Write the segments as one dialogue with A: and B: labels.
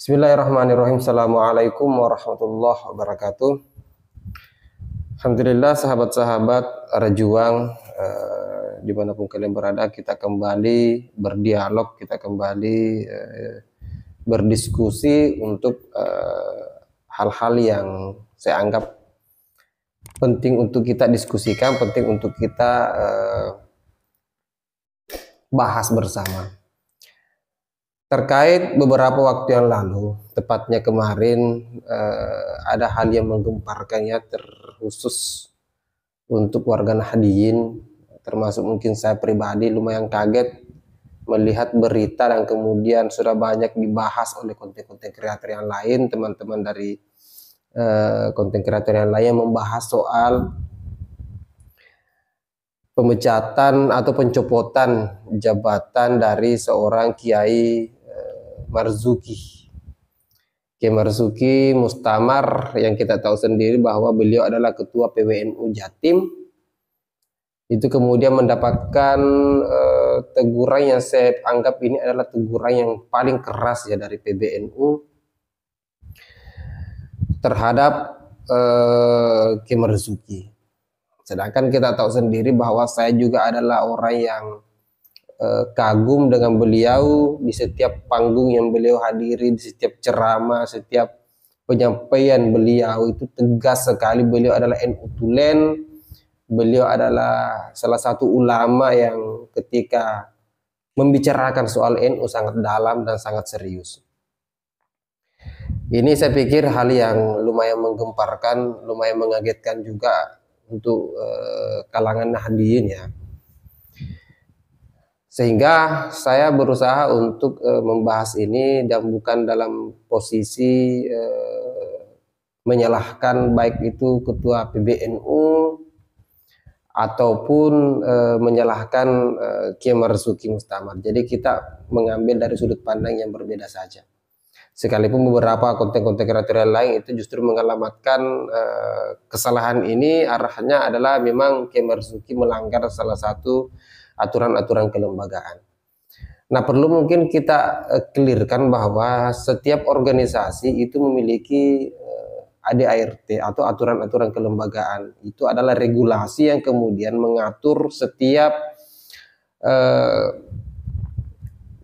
A: Bismillahirrahmanirrahim. Assalamualaikum warahmatullahi wabarakatuh. Alhamdulillah sahabat-sahabat Rajuang, dimanapun kalian berada, kita kembali berdialog, kita kembali berdiskusi untuk hal-hal yang saya anggap penting untuk kita diskusikan, penting untuk kita bahas bersama. Terkait beberapa waktu yang lalu, tepatnya kemarin, ada hal yang menggemparkannya terkhusus untuk warga Nahdliyin, termasuk mungkin saya pribadi lumayan kaget melihat berita dan kemudian sudah banyak dibahas oleh konten-konten kreator yang lain, teman-teman dari konten kreator yang lain membahas soal pemecatan atau pencopotan jabatan dari seorang Kiai Marzuki. Kiai Marzuki Mustamar, yang kita tahu sendiri bahwa beliau adalah ketua PWNU Jatim, itu kemudian mendapatkan teguran yang saya anggap ini adalah teguran yang paling keras ya dari PBNU terhadap Kiai Marzuki. Sedangkan kita tahu sendiri bahwa saya juga adalah orang yang kagum dengan beliau di setiap panggung yang beliau hadiri, di setiap ceramah, setiap penyampaian beliau itu tegas sekali. Beliau adalah NU Tulen, beliau adalah salah satu ulama yang ketika membicarakan soal NU sangat dalam dan sangat serius. Ini saya pikir hal yang lumayan menggemparkan, lumayan mengagetkan juga untuk kalangan Nahdliyin ya. Sehingga saya berusaha untuk membahas ini dan bukan dalam posisi menyalahkan baik itu ketua PBNU ataupun menyalahkan Kiai Marzuki Mustamar. Jadi kita mengambil dari sudut pandang yang berbeda saja. Sekalipun beberapa konten-konten kreator lain itu justru mengalamatkan kesalahan ini arahnya adalah memang Kiai Marzuki melanggar salah satu aturan-aturan kelembagaan. Nah, perlu mungkin kita clearkan bahwa setiap organisasi itu memiliki ADART atau aturan-aturan kelembagaan. Itu adalah regulasi yang kemudian mengatur setiap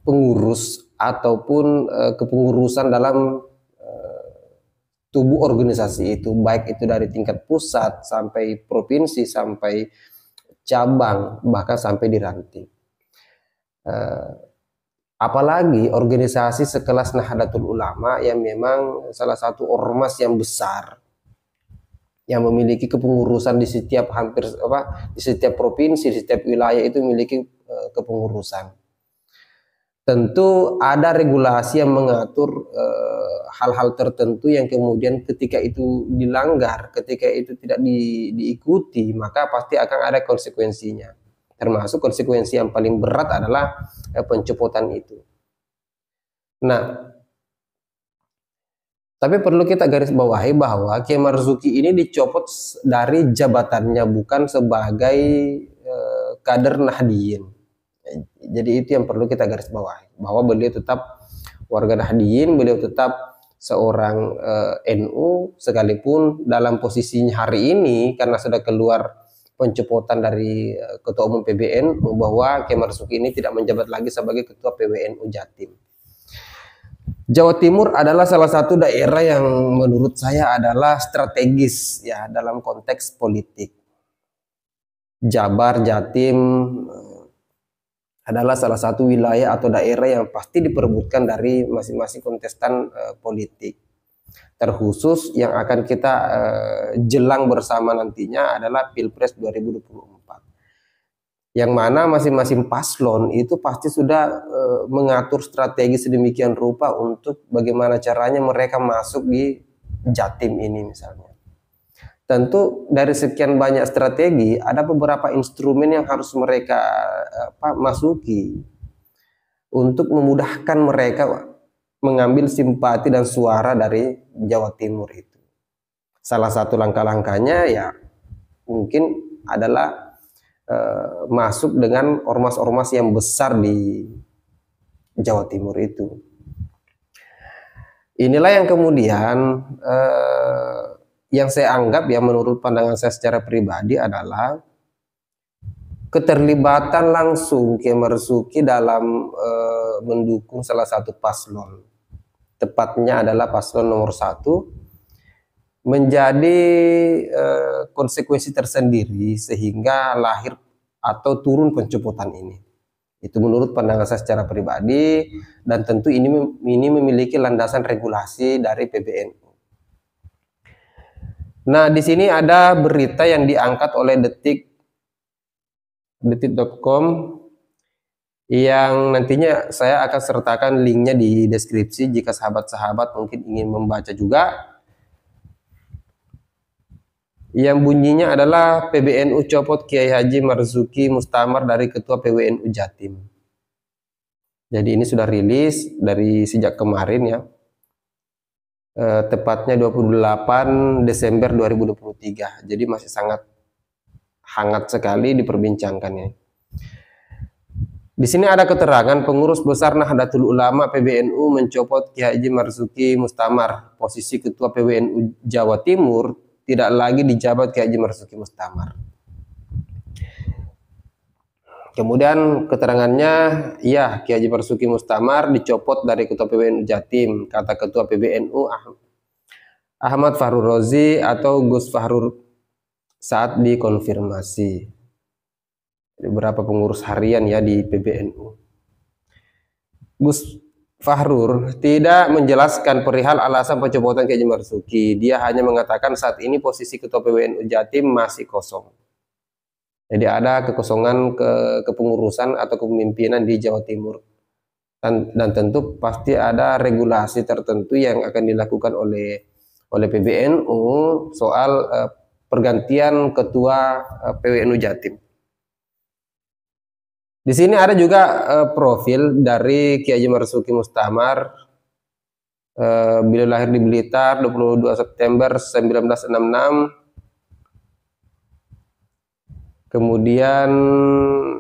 A: pengurus ataupun kepengurusan dalam tubuh organisasi itu, baik itu dari tingkat pusat sampai provinsi sampai cabang, bahkan sampai di ranting. Apalagi organisasi sekelas Nahdlatul Ulama yang memang salah satu ormas yang besar yang memiliki kepengurusan di setiap di setiap provinsi, di setiap wilayah itu memiliki kepengurusan. Tentu ada regulasi yang mengatur hal-hal tertentu yang kemudian ketika itu dilanggar, ketika itu tidak diikuti, maka pasti akan ada konsekuensinya. Termasuk konsekuensi yang paling berat adalah pencopotan itu. Nah, tapi perlu kita garis bawahi bahwa Kiai Marzuki ini dicopot dari jabatannya bukan sebagai kader Nahdliyin. Jadi itu yang perlu kita garis bawahi, bahwa beliau tetap warga Nahdliyin, beliau tetap seorang NU, sekalipun dalam posisinya hari ini karena sudah keluar pencopotan dari ketua umum PBN bahwa Kiai Marzuki ini tidak menjabat lagi sebagai ketua PWNU Jatim. Jawa Timur adalah salah satu daerah yang menurut saya adalah strategis ya dalam konteks politik. Jabar, Jatim adalah salah satu wilayah atau daerah yang pasti diperebutkan dari masing-masing kontestan politik. Terkhusus yang akan kita jelang bersama nantinya adalah Pilpres 2024. Yang mana masing-masing paslon itu pasti sudah mengatur strategi sedemikian rupa untuk bagaimana caranya mereka masuk di Jatim ini misalnya. Tentu dari sekian banyak strategi ada beberapa instrumen yang harus mereka masuki untuk memudahkan mereka mengambil simpati dan suara dari Jawa Timur itu. Salah satu langkah-langkahnya ya mungkin adalah masuk dengan ormas-ormas yang besar di Jawa Timur itu. Inilah yang kemudian yang saya anggap ya menurut pandangan saya secara pribadi adalah keterlibatan langsung Kiai Marzuki dalam mendukung salah satu paslon, tepatnya adalah paslon nomor 1, menjadi konsekuensi tersendiri sehingga lahir atau turun pencopotan ini. Itu menurut pandangan saya secara pribadi, dan tentu ini memiliki landasan regulasi dari PBNU. Nah, di sini ada berita yang diangkat oleh detik.com yang nantinya saya akan sertakan linknya di deskripsi jika sahabat-sahabat mungkin ingin membaca juga. Yang bunyinya adalah PBNU copot Kiai Haji Marzuki Mustamar dari Ketua PWNU Jatim. Jadi ini sudah rilis dari sejak kemarin ya, tepatnya 28 Desember 2023. Jadi masih sangat hangat sekali diperbincangkannya. Di sini ada keterangan pengurus besar Nahdlatul Ulama PBNU mencopot Kiai Haji Marzuki Mustamar, posisi Ketua PWNU Jawa Timur tidak lagi dijabat Kiai Haji Marzuki Mustamar. Kemudian keterangannya, ya Kiai Haji Marzuki Mustamar dicopot dari Ketua PWNU Jatim, kata Ketua PBNU Ahmad Fahrur Rozi atau Gus Fahrur saat dikonfirmasi. Beberapa pengurus harian ya di PBNU. Gus Fahrur tidak menjelaskan perihal alasan pencopotan Kiai Haji Marzuki. Dia hanya mengatakan saat ini posisi Ketua PWNU Jatim masih kosong. Jadi ada kekosongan kepengurusan atau kepemimpinan di Jawa Timur. Dan tentu pasti ada regulasi tertentu yang akan dilakukan oleh PBNU soal pergantian Ketua PWNU Jatim. Di sini ada juga profil dari Kiai Haji Marzuki Mustamar. Beliau lahir di Blitar 22 September 1966. Kemudian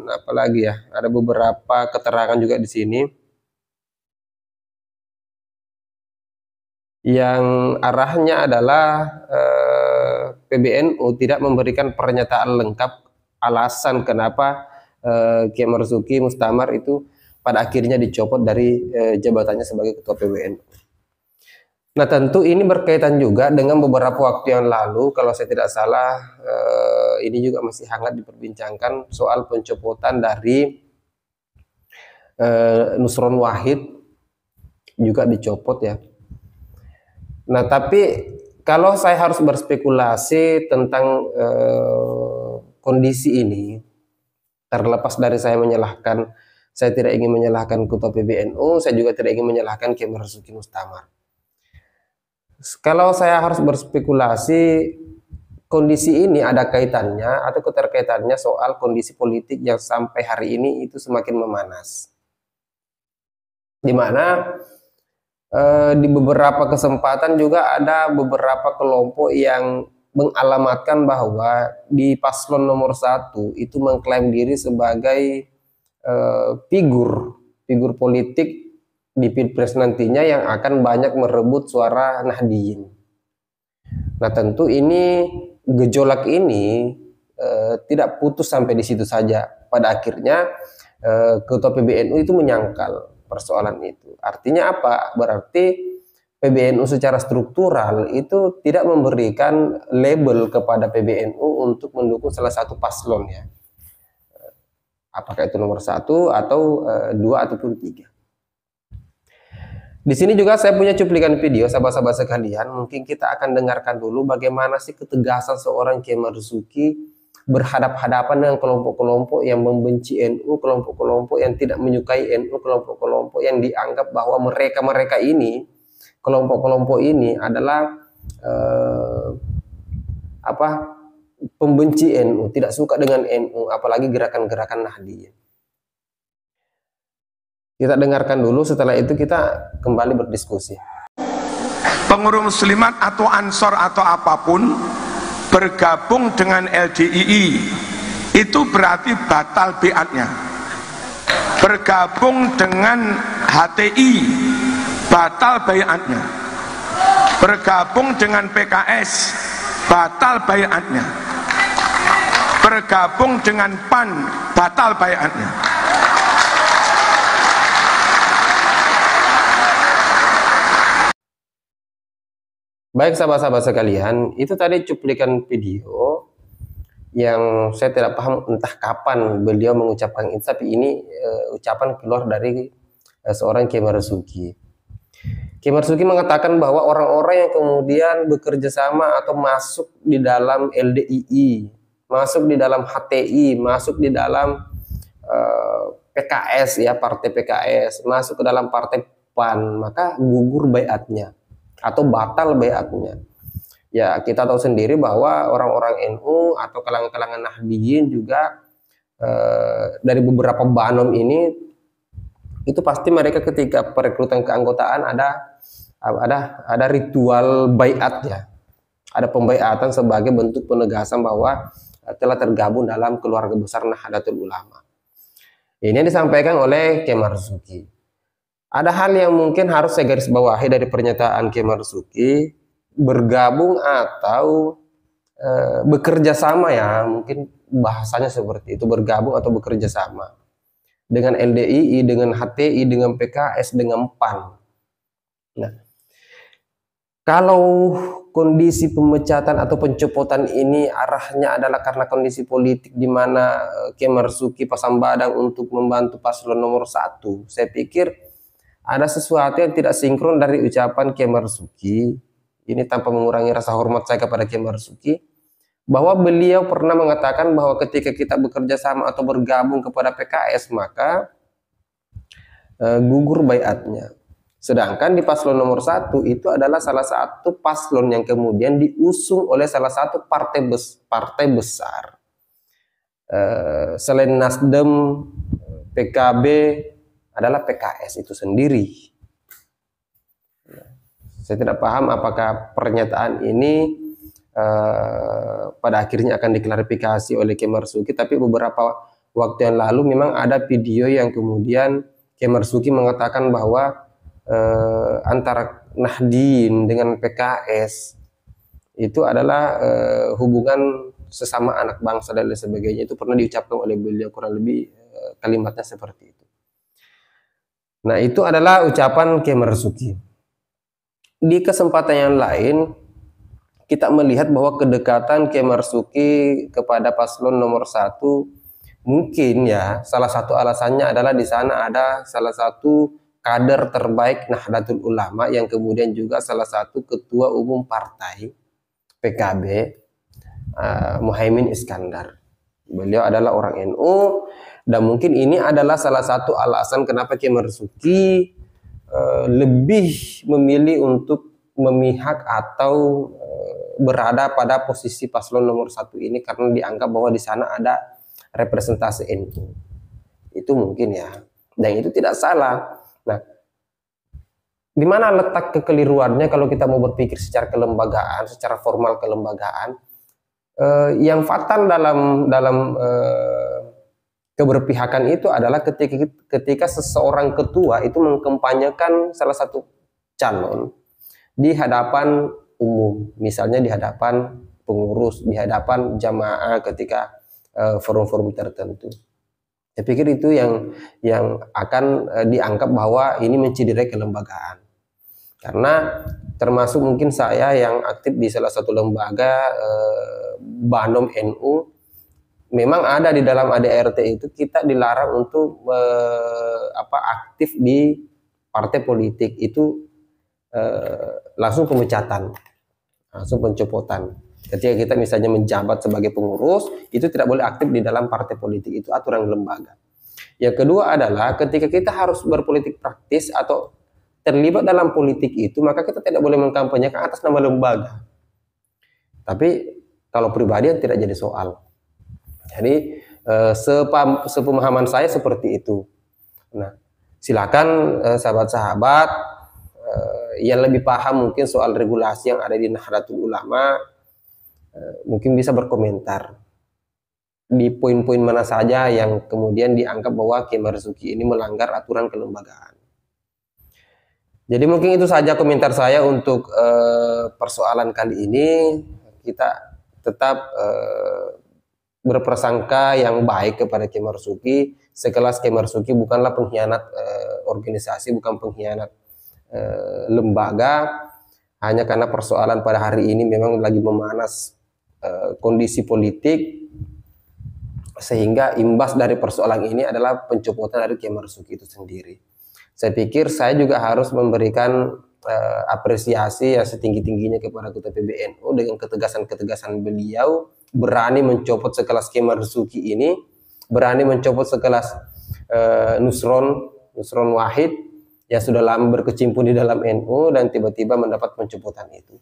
A: apalagi ya? Ada beberapa keterangan juga di sini yang arahnya adalah PBNU tidak memberikan pernyataan lengkap alasan kenapa Kiai Marzuki Mustamar itu pada akhirnya dicopot dari jabatannya sebagai Ketua PWNU. Nah, tentu ini berkaitan juga dengan beberapa waktu yang lalu, kalau saya tidak salah, ini juga masih hangat diperbincangkan soal pencopotan dari Nusron Wahid juga dicopot ya. Nah, tapi kalau saya harus berspekulasi tentang kondisi ini, terlepas dari saya tidak ingin menyalahkan Ketua PBNU, saya juga tidak ingin menyalahkan Kiai Marzuki Mustamar. Kalau saya harus berspekulasi, kondisi ini ada kaitannya atau keterkaitannya soal kondisi politik yang sampai hari ini itu semakin memanas. Di mana di beberapa kesempatan juga ada beberapa kelompok yang mengalamatkan bahwa di paslon nomor 1 itu mengklaim diri sebagai figur politik di Pilpres nantinya yang akan banyak merebut suara Nahdliyin. Nah, tentu ini gejolak ini tidak putus sampai di situ saja. Pada akhirnya Ketua PBNU itu menyangkal persoalan itu. Artinya apa? Berarti PBNU secara struktural itu tidak memberikan label kepada PBNU untuk mendukung salah satu paslon ya. Apakah itu nomor 1 atau 2 ataupun 3. Di sini juga saya punya cuplikan video, sahabat-sahabat sekalian. Mungkin kita akan dengarkan dulu bagaimana sih ketegasan seorang Kiai Marzuki berhadap-hadapan dengan kelompok-kelompok yang membenci NU, kelompok-kelompok yang tidak menyukai NU, kelompok-kelompok yang dianggap bahwa mereka ini, kelompok-kelompok ini adalah pembenci NU, tidak suka dengan NU, apalagi gerakan-gerakan Nahdliyin. Kita dengarkan dulu, setelah itu kita kembali berdiskusi.
B: Pengurus muslimat atau ansor atau apapun bergabung dengan LDII itu berarti batal biatnya. Bergabung dengan HTI batal baiatnya. bergabung dengan PKS batal baiatnya, bergabung dengan PAN batal baiatnya.
A: Baik sahabat-sahabat sekalian, itu tadi cuplikan video yang saya tidak paham entah kapan beliau mengucapkan itu, tapi ini ucapan keluar dari seorang Kiai Marzuki. Kiai Marzuki mengatakan bahwa orang-orang yang kemudian bekerja sama atau masuk di dalam LDII, masuk di dalam HTI, masuk di dalam PKS ya, partai PKS, masuk ke dalam partai PAN, maka gugur baiatnya atau batal baiatnya. Ya, kita tahu sendiri bahwa orang-orang NU atau kalangan-kalangan Nahdliyin juga dari beberapa banom ini itu pasti mereka ketika perekrutan keanggotaan ada ritual baiat ya. Ada pembaiatan sebagai bentuk penegasan bahwa telah tergabung dalam keluarga besar Nahdlatul Ulama. Ini yang disampaikan oleh Kiai Marzuki. Ada hal yang mungkin harus saya garis bawahi dari pernyataan Kiai Marzuki, bergabung atau bekerja sama ya, mungkin bahasanya seperti itu, bergabung atau bekerja sama dengan LDII, dengan HTI, dengan PKS, dengan PAN. Nah, kalau kondisi pemecatan atau pencopotan ini arahnya adalah karena kondisi politik di mana Kiai Marzuki pasang badan untuk membantu paslon nomor 1, saya pikir ada sesuatu yang tidak sinkron dari ucapan Kiai Marzuki. Ini tanpa mengurangi rasa hormat saya kepada Kiai Marzuki, bahwa beliau pernah mengatakan bahwa ketika kita bekerja sama atau bergabung kepada PKS maka gugur baiatnya. Sedangkan di paslon nomor 1 itu adalah salah satu paslon yang kemudian diusung oleh salah satu partai besar. Selain Nasdem, PKB, adalah PKS itu sendiri. Saya tidak paham apakah pernyataan ini pada akhirnya akan diklarifikasi oleh Kiai Marzuki, tapi beberapa waktu yang lalu memang ada video yang kemudian Kiai Marzuki mengatakan bahwa antara Nahdien dengan PKS itu adalah hubungan sesama anak bangsa dan lain sebagainya. Itu pernah diucapkan oleh beliau, kurang lebih kalimatnya seperti itu. Nah, itu adalah ucapan Kiai Marzuki. Di kesempatan yang lain, kita melihat bahwa kedekatan Kiai Marzuki kepada paslon nomor 1 mungkin ya salah satu alasannya adalah di sana ada salah satu kader terbaik Nahdlatul Ulama yang kemudian juga salah satu ketua umum partai PKB, Muhaimin Iskandar. Beliau adalah orang NU. Dan mungkin ini adalah salah satu alasan kenapa Kiai Marzuki lebih memilih untuk memihak atau berada pada posisi paslon nomor 1 ini karena dianggap bahwa di sana ada representasi NU. Itu mungkin ya. Dan itu tidak salah. Nah, di mana letak kekeliruannya kalau kita mau berpikir secara kelembagaan, secara formal kelembagaan? Yang fatal dalam keberpihakan itu adalah ketika seseorang ketua itu mengkampanyekan salah satu calon di hadapan umum, misalnya di hadapan pengurus, di hadapan jamaah ketika forum-forum tertentu. Saya pikir itu yang akan dianggap bahwa ini menciderai kelembagaan. Karena termasuk mungkin saya yang aktif di salah satu lembaga Banom NU, memang ada di dalam ADRT itu kita dilarang untuk aktif di partai politik itu, langsung pemecatan, langsung pencopotan. Ketika kita misalnya menjabat sebagai pengurus, itu tidak boleh aktif di dalam partai politik, itu aturan lembaga. Yang kedua adalah ketika kita harus berpolitik praktis atau terlibat dalam politik itu, maka kita tidak boleh mengkampanyekan atas nama lembaga. Tapi kalau pribadi tidak jadi soal. Jadi sepemahaman saya seperti itu. Nah, silakan sahabat-sahabat yang lebih paham mungkin soal regulasi yang ada di Nahdlatul Ulama, mungkin bisa berkomentar di poin-poin mana saja yang kemudian dianggap bahwa Kiai Marzuki ini melanggar aturan kelembagaan. Jadi mungkin itu saja komentar saya untuk persoalan kali ini. Kita tetap berprasangka yang baik kepada Kiai Marzuki. Sekelas Kiai Marzuki bukanlah pengkhianat organisasi, bukan pengkhianat lembaga. Hanya karena persoalan pada hari ini memang lagi memanas kondisi politik, sehingga imbas dari persoalan ini adalah pencopotan dari Kiai Marzuki itu sendiri. Saya pikir saya juga harus memberikan apresiasi yang setinggi-tingginya kepada Ketua PBNU dengan ketegasan-ketegasan beliau, berani mencopot sekelas Kiai Marzuki ini, berani mencopot sekelas Nusron Wahid yang sudah lama berkecimpung di dalam NU dan tiba-tiba mendapat pencopotan itu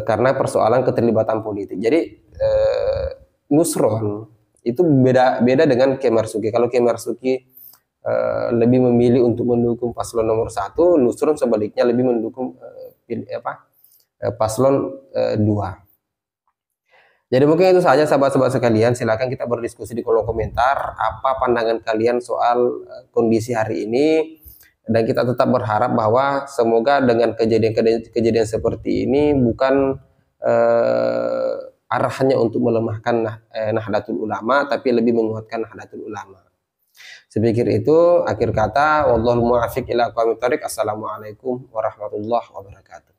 A: karena persoalan keterlibatan politik. Jadi Nusron itu beda dengan Kiai Marzuki. Kalau Kiai Marzuki lebih memilih untuk mendukung paslon nomor 1, Nusron sebaliknya lebih mendukung paslon 2. Jadi mungkin itu saja sahabat-sahabat sekalian, silakan kita berdiskusi di kolom komentar apa pandangan kalian soal kondisi hari ini, dan kita tetap berharap bahwa semoga dengan kejadian seperti ini bukan arahnya untuk melemahkan Nahdlatul Ulama, tapi lebih menguatkan Nahdlatul Ulama. Saya pikir itu akhir kata. Wallahul muwaffiq ila aqwamit thoriq. Assalamualaikum warahmatullahi wabarakatuh.